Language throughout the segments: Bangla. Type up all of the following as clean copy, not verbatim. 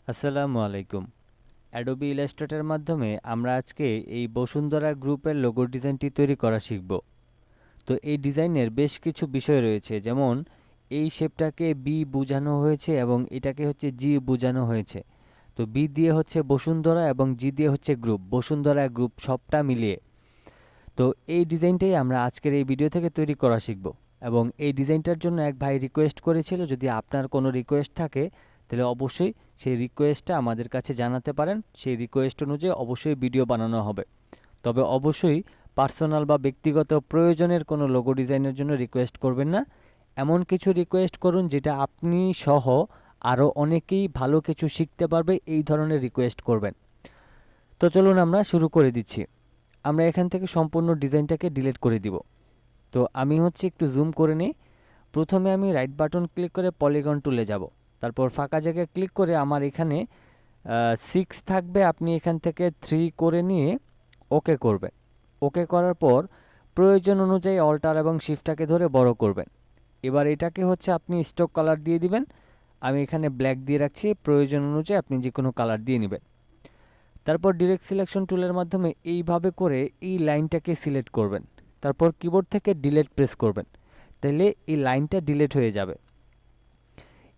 আসসালামু আলাইকুম। অ্যাডোবি ইলাস্ট্রেটরের মাধ্যমে আমরা আজকে এই বসুন্ধরা গ্রুপের লোগো ডিজাইনটি তৈরি করা শিখব। তো এই ডিজাইনের বেশ কিছু বিষয় রয়েছে, যেমন এই শেপটাকে বি বোঝানো হয়েছে এবং এটাকে হচ্ছে জি বোঝানো হয়েছে। তো বি দিয়ে হচ্ছে বসুন্ধরা এবং জি দিয়ে হচ্ছে গ্রুপ, বসুন্ধরা গ্রুপ সবটা মিলিয়ে। তো এই ডিজাইনটাই আমরা আজকের এই ভিডিও থেকে তৈরি করা শিখব। এবং এই ডিজাইনটার জন্য এক ভাই রিকোয়েস্ট করেছিল, যদি আপনার কোনো রিকোয়েস্ট থাকে তাহলে অবশ্যই সেই রিকোয়েস্টটা আমাদের কাছে জানাতে পারেন। সেই রিকোয়েস্ট অনুযায়ী অবশ্যই ভিডিও বানানো হবে। তবে অবশ্যই পার্সোনাল বা ব্যক্তিগত প্রয়োজনের কোনো লোগো ডিজাইনের জন্য রিকোয়েস্ট করবেন না। এমন কিছু রিকোয়েস্ট করুন যেটা আপনি সহ আরও অনেকেই ভালো কিছু শিখতে পারবে, এই ধরনের রিকোয়েস্ট করবেন। তো চলুন আমরা শুরু করে দিচ্ছি। আমরা এখান থেকে সম্পূর্ণ ডিজাইনটাকে ডিলিট করে দিব। তো আমি হচ্ছে একটু জুম করে নিই। প্রথমে আমি রাইট বাটন ক্লিক করে পলিগন টুলে যাব। তারপর ফাঁকা জায়গায় ক্লিক করে আমার এখানে 6 থাকবে, আপনি এখান থেকে 3 করে নিয়ে ওকে করবেন। ওকে করার পর প্রয়োজন অনুযায়ী অল্টার এবং শিফটটাকে ধরে বড় করবেন। এবার এটাকে হচ্ছে আপনি স্টক কালার দিয়ে দিবেন। আমি এখানে ব্ল্যাক দিয়ে রাখছি, প্রয়োজন অনুযায়ী আপনি যে কোনো কালার দিয়ে নেবেন। তারপর ডিরেক্ট সিলেকশন টুলের মাধ্যমে এইভাবে করে এই লাইনটাকে সিলেক্ট করবেন। তারপর কিবোর্ড থেকে ডিলিট প্রেস করবেন, তাহলে এই লাইনটা ডিলিট হয়ে যাবে।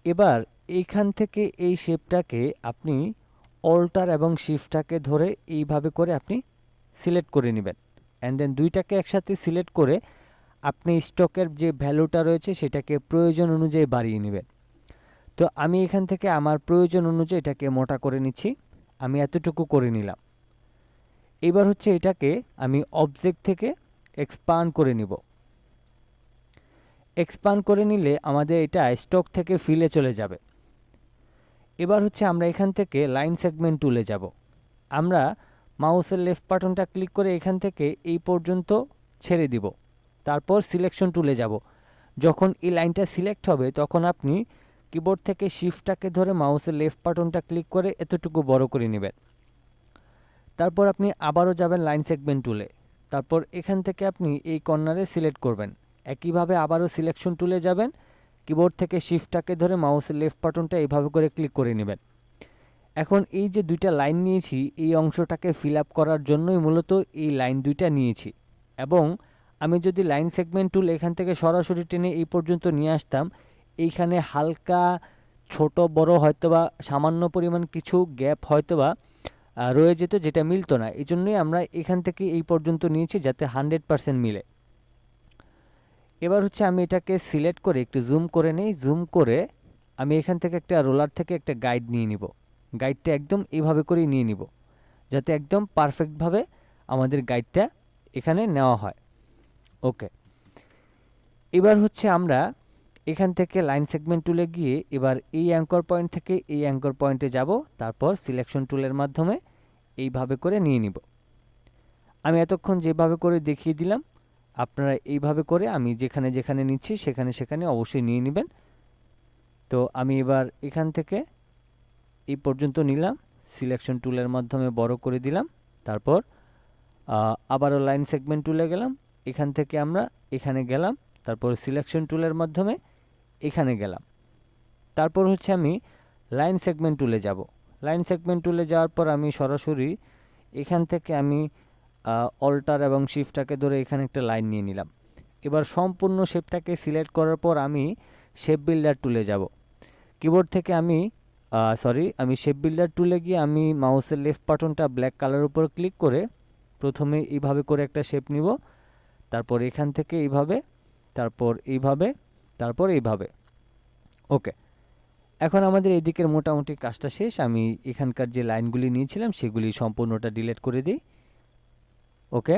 এবার এইখান থেকে এই শেপটাকে আপনি অল্টার এবং শিফটটাকে ধরে এইভাবে করে আপনি সিলেক্ট করে নেবেন। অ্যান্ড দেন দুইটাকে একসাথে সিলেক্ট করে আপনি স্টকের যে ভ্যালুটা রয়েছে সেটাকে প্রয়োজন অনুযায়ী বাড়িয়ে নেবেন। তো আমি এখান থেকে আমার প্রয়োজন অনুযায়ী এটাকে মোটা করে নিচ্ছি। আমি এতটুকু করে নিলাম। এবার হচ্ছে এটাকে আমি অবজেক্ট থেকে এক্সপান্ড করে নিব। এক্সপান্ড করে নিলে আমাদের এটা স্টক থেকে ফিলে চলে যাবে। এবার হচ্ছে আমরা এখান থেকে লাইন সেগমেন্ট টুলে যাব। আমরা মাউসের লেফট বাটনটা ক্লিক করে এখান থেকে এই পর্যন্ত ছেড়ে দিব। তারপর সিলেকশন টুলে যাব। যখন এই লাইনটা সিলেক্ট হবে তখন আপনি কিবোর্ড থেকে শিফটটাকে ধরে মাউসের লেফট বাটনটা ক্লিক করে এতটুকু বড় করে নেবেন। তারপর আপনি আবারও যাবেন লাইন সেগমেন্ট টুলে। তারপর এখান থেকে আপনি এই কর্নারে সিলেক্ট করবেন। একইভাবে আবারও সিলেকশন টুলে যাবেন, কিবোর্ড থেকে শিফটটাকে ধরে মাউসের লেফট বাটনটা এইভাবে করে ক্লিক করে নেবেন। এখন এই যে দুইটা লাইন নিয়েছি, এই অংশটাকে ফিল আপ করার জন্যই মূলত এই লাইন দুইটা নিয়েছি। এবং আমি যদি লাইন সেগমেন্ট টুল এখান থেকে সরাসরি টেনে এই পর্যন্ত নিয়ে আসতাম, এইখানে হালকা ছোট বড় হয়তোবা সামান্য পরিমাণ কিছু গ্যাপ হয়তোবা রয়ে যেত, যেটা মিলতো না। এই জন্যই আমরা এখান থেকে এই পর্যন্ত নিয়েছি, যাতে 100% মিলে। এবার হচ্ছে আমি এটাকে সিলেক্ট করে একটু জুম করে নেই। জুম করে আমি এখান থেকে একটা রোলার থেকে একটা গাইড নিয়ে নিব। গাইডটা একদম এইভাবে করেই নিয়ে নিব, যাতে একদম পারফেক্টভাবে আমাদের গাইডটা এখানে নেওয়া হয়। ওকে। এবার হচ্ছে আমরা এখান থেকে লাইন সেগমেন্ট টুলে গিয়ে এবার এই অ্যাঙ্কর পয়েন্ট থেকে এই অ্যাঙ্কর পয়েন্টে যাব। তারপর সিলেকশন টুলের মাধ্যমে এইভাবে করে নিয়ে নিব। আমি এতক্ষণ যেভাবে করে দেখিয়ে দিলাম, আপনারা এইভাবে করে আমি যেখানে যেখানে নিচ্ছি সেখানে সেখানে অবশ্যই নিয়ে নেবেন। তো আমি এবার এখান থেকে এই পর্যন্ত নিলাম, সিলেকশন টুলের মাধ্যমে বড় করে দিলাম। তারপর আবারও লাইন সেগমেন্ট টুলে গেলাম, এখান থেকে আমরা এখানে গেলাম। তারপর সিলেকশন টুলের মাধ্যমে এখানে গেলাম। তারপর হচ্ছে আমি লাইন সেগমেন্ট টুলে যাব। লাইন সেগমেন্ট টুলে যাওয়ার পর আমি সরাসরি এখান থেকে আমি অল্টার এবং শিফটটাকে ধরে এখানে একটা লাইন নিয়ে নিলাম। এবার সম্পূর্ণ শেপটাকে সিলেক্ট করার পর আমি শেপ বিল্ডার টুলে যাব। কিবোর্ড থেকে আমি শেপ বিল্ডার টুলে গিয়ে আমি মাউসের লেফট বাটনটা ব্ল্যাক কালার উপর ক্লিক করে প্রথমে এইভাবে করে একটা শেপ নিব। তারপর এখান থেকে এইভাবে, তারপর এইভাবে, তারপর এইভাবে। ওকে। এখন আমাদের এই দিকের মোটামুটি কাজটা শেষ। আমি এখানকার যে লাইনগুলি নিয়েছিলাম সেগুলি সম্পূর্ণটা ডিলিট করে দিই। ওকে।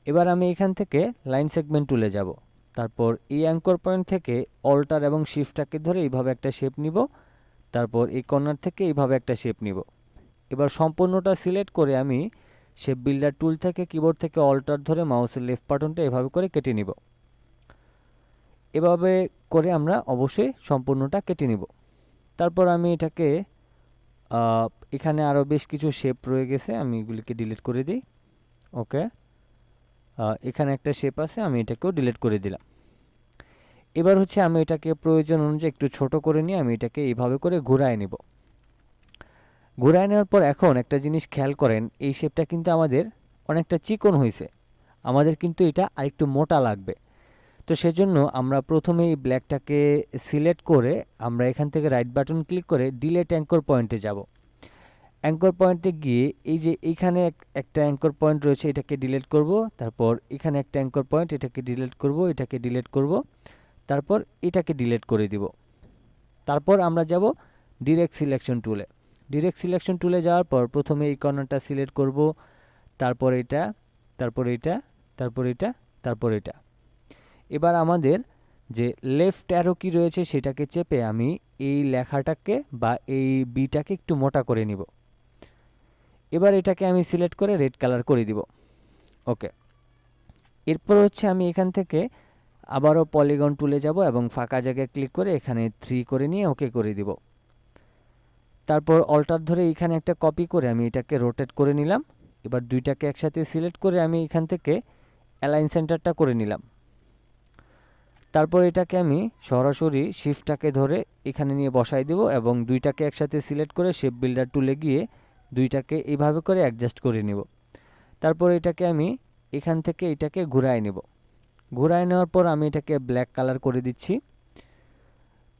এবার আমি এখান থেকে লাইন সেগমেন্ট টুলে যাব। তারপর এই অ্যাঙ্কর পয়েন্ট থেকে অল্টার এবং শিফটটাকে ধরে এইভাবে একটা শেপ নিব। তারপর এই কর্নার থেকে এইভাবে একটা শেপ নিব। এবার সম্পূর্ণটা সিলেক্ট করে আমি শেপ বিল্ডার টুল থেকে কিবোর্ড থেকে অল্টার ধরে মাউসের লেফট বাটনটা এভাবে করে কেটে নিব। এভাবে করে আমরা অবশ্যই সম্পূর্ণটা কেটে নিব। তারপর আমি এটাকে এখানে আরও বেশ কিছু শেপ রয়ে গেছে, আমি এগুলিকে ডিলিট করে দিই। ওকে। এখানে একটা শেপ আছে, আমি এটাকেও ডিলিট করে দিলাম। এবার হচ্ছে আমি এটাকে প্রয়োজন অনুযায়ী একটু ছোট করে নিয়ে আমি এটাকে এইভাবে করে ঘুরায় নিব। ঘুরায় নেওয়ার পর এখন একটা জিনিস খেয়াল করেন, এই শেপটা কিন্তু আমাদের অনেকটা চিকন হয়েছে, আমাদের কিন্তু এটা আরেকটু মোটা লাগবে। তো সেজন্য আমরা প্রথমে এই ব্ল্যাকটাকে সিলেক্ট করে আমরা এখান থেকে রাইট বাটন ক্লিক করে ডিলেট অ্যাঙ্কর পয়েন্টে যাব। অ্যাঙ্কর পয়েন্টে গিয়ে এই যে এইখানে একটা অ্যাঙ্কর পয়েন্ট রয়েছে, এটাকে ডিলিট করব। তারপর এখানে একটা অ্যাঙ্কর পয়েন্ট, এটাকে ডিলিট করব, এটাকে ডিলিট করব, তারপর এটাকে ডিলিট করে দিব। তারপর আমরা যাব ডিরেক্ট সিলেকশন টুলে। ডিরেক্ট সিলেকশন টুলে যাওয়ার পর প্রথমে এই কর্নারটা সিলেক্ট করব, তারপর এটা, তারপর এটা, তারপর এটা, তারপর এটা। এবার আমাদের যে লেফট অ্যারো কি রয়েছে সেটাকে চেপে আমি এই লেখাটাকে বা এই বিটাকে একটু মোটা করে নিব। এবার এটাকে আমি সিলেক্ট করে রেড কালার করে দিব। ওকে, এরপর হচ্ছে আমি এখান থেকে আবারও পলিগন টুলে যাব এবং ফাঁকা জায়গায় ক্লিক করে এখানে 3 করে নিয়ে ওকে করে দিব। তারপর অল্টার ধরে এখানে একটা কপি করে আমি এটাকে রোটেট করে নিলাম। এবার দুইটাকে একসাথে সিলেক্ট করে আমি এখান থেকে অ্যালাইন সেন্টারটা করে নিলাম। তারপর এটাকে আমি সরাসরি শিফটটাকে ধরে এখানে নিয়ে বসাই দেব এবং দুইটাকে একসাথে সিলেক্ট করে শেপ বিল্ডার টুলে গিয়ে দুইটাকে এইভাবে করে অ্যাডজাস্ট করে নেব। তারপর এটাকে আমি এখান থেকে এটাকে ঘুরায় নেব। ঘুরায় নেওয়ার পর আমি এটাকে ব্ল্যাক কালার করে দিচ্ছি।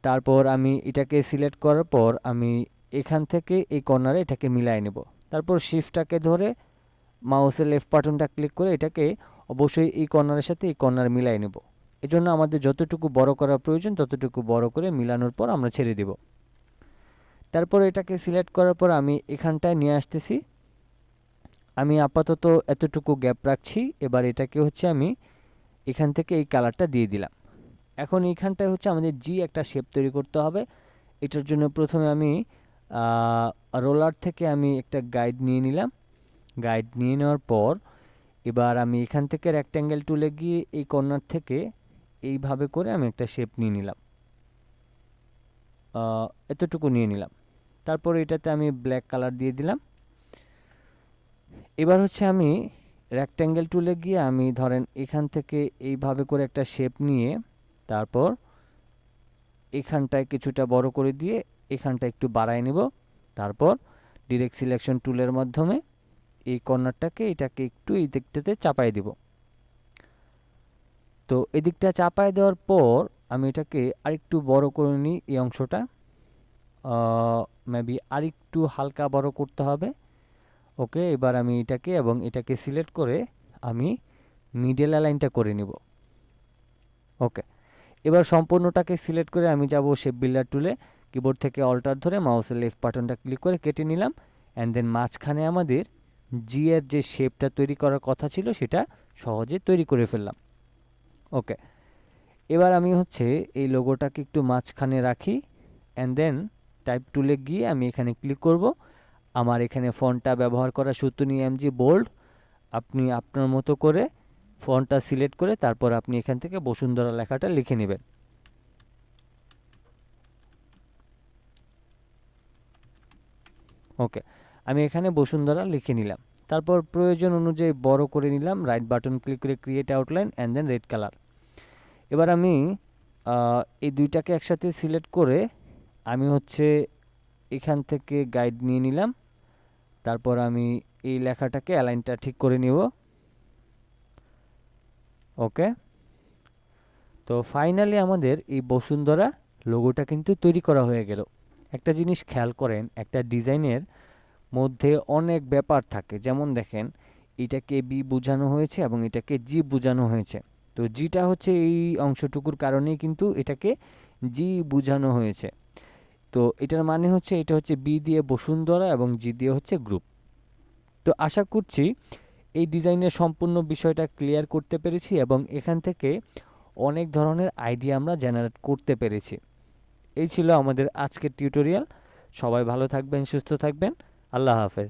তারপর আমি এটাকে সিলেক্ট করার পর আমি এখান থেকে এই কর্নারে এটাকে মিলাই নেব। তারপর শিফটটাকে ধরে মাউসের লেফট বাটনটা ক্লিক করে এটাকে অবশ্যই এই কর্নারের সাথে এই কর্নার মিলাই নেব। এজন্য আমাদের যতটুকু বড় করা প্রয়োজন ততটুকু বড় করে মিলানোর পর আমরা ছেড়ে দেব। তারপর এটাকে সিলেক্ট করার পর আমি এখানটায় নিয়ে আসতেছি। আমি আপাতত এতটুকু গ্যাপ রাখছি। এবার এটাকে হচ্ছে আমি এখান থেকে এই কালারটা দিয়ে দিলাম। এখন এইখানটায় হচ্ছে আমাদের জি একটা শেপ তৈরি করতে হবে। এটার জন্য প্রথমে আমি রোলার থেকে আমি একটা গাইড নিয়ে নিলাম। গাইড নিয়ে নেওয়ার পর এবার আমি এখান থেকে রেক্ট্যাঙ্গেল টুলে গিয়ে এই কর্নার থেকে এইভাবে করে আমি একটা শেপ নিয়ে নিলাম, এতটুকু নিয়ে নিলাম। তারপর এটাতে আমি ব্ল্যাক কালার দিয়ে দিলাম। এবার হচ্ছে আমি রেক্ট্যাঙ্গেল টুলে গিয়ে আমি ধরেন এখান থেকে এইভাবে করে একটা শেপ নিয়ে তারপর এখানটায় কিছুটা বড় করে দিয়ে এখানটা একটু বাড়ায় নেব। তারপর ডিরেক্ট সিলেকশন টুলের মাধ্যমে এই কর্নারটাকে এটাকে একটু এই দিকটাতে চাপাই দিব। তো এদিকটা চাপায় দেওয়ার পর আমি এটাকে আরেকটু বড় করে নিই। এই অংশটা মেবি আরেকটু হালকা বড় করতে হবে। ওকে, এবার আমি এটাকে এবং এটাকে সিলেক্ট করে আমি মিডল অ্যালাইনটা করে নিব। ওকে, এবার সম্পূর্ণটাকে সিলেক্ট করে আমি যাব শেপ বিল্ডার টুলে। কিবোর্ড থেকে অল্টার ধরে মাউসের লেফট বাটনটা ক্লিক করে কেটে নিলাম। অ্যান্ড দেন মাঝখানে আমাদের জি এর যে শেপটা তৈরি করার কথা ছিল সেটা সহজে তৈরি করে ফেললাম। ওকে, এবার আমি হচ্ছে এই লোগোটাকে একটু মাঝখানে রাখি। অ্যান্ড দেন টাইপ টুলে গিয়ে আমি এখানে ক্লিক করব। আমার এখানে ফন্টটা ব্যবহার করা 17 এমজি বোল্ড। আপনি আপনার মতো করে ফন্টটা সিলেক্ট করে তারপর আপনি এখান থেকে বসুন্ধরা লেখাটা লিখে নেবেন। ওকে, আমি এখানে বসুন্ধরা লিখে নিলাম। তারপর প্রয়োজন অনুযায়ী বড় করে নিলাম। রাইট বাটন ক্লিক করে create outline and then red colour. এবার আমি এই দুইটাকে একসাথে সিলেক্ট করে আমি হচ্ছে এখান থেকে গাইড নিয়ে নিলাম। তারপর আমি এই লেখাটাকে অ্যালাইনটা ঠিক করে নিব। ওকে, তো ফাইনালি আমাদের এই বসুন্ধরা লোগোটা কিন্তু তৈরি করা হয়ে গেল। একটা জিনিস খেয়াল করেন, একটা ডিজাইনের মধ্যে অনেক ব্যাপার থাকে। যেমন দেখেন, এটাকে বি বোঝানো হয়েছে এবং এটাকে জি বোঝানো হয়েছে। তো জিটা হচ্ছে এই অংশটুকুর কারণেই কিন্তু এটাকে জি বোঝানো হয়েছে। তো এটার মানে হচ্ছে এটা হচ্ছে বি দিয়ে বসুন্ধরা এবং জি দিয়ে হচ্ছে গ্রুপ। তো আশা করছি এই ডিজাইনের সম্পূর্ণ বিষয়টা ক্লিয়ার করতে পেরেছি এবং এখান থেকে অনেক ধরনের আইডিয়া আমরা জেনারেট করতে পেরেছি। এই ছিল আমাদের আজকের টিউটোরিয়াল। সবাই ভালো থাকবেন, সুস্থ থাকবেন। আল্লাহ হাফেজ।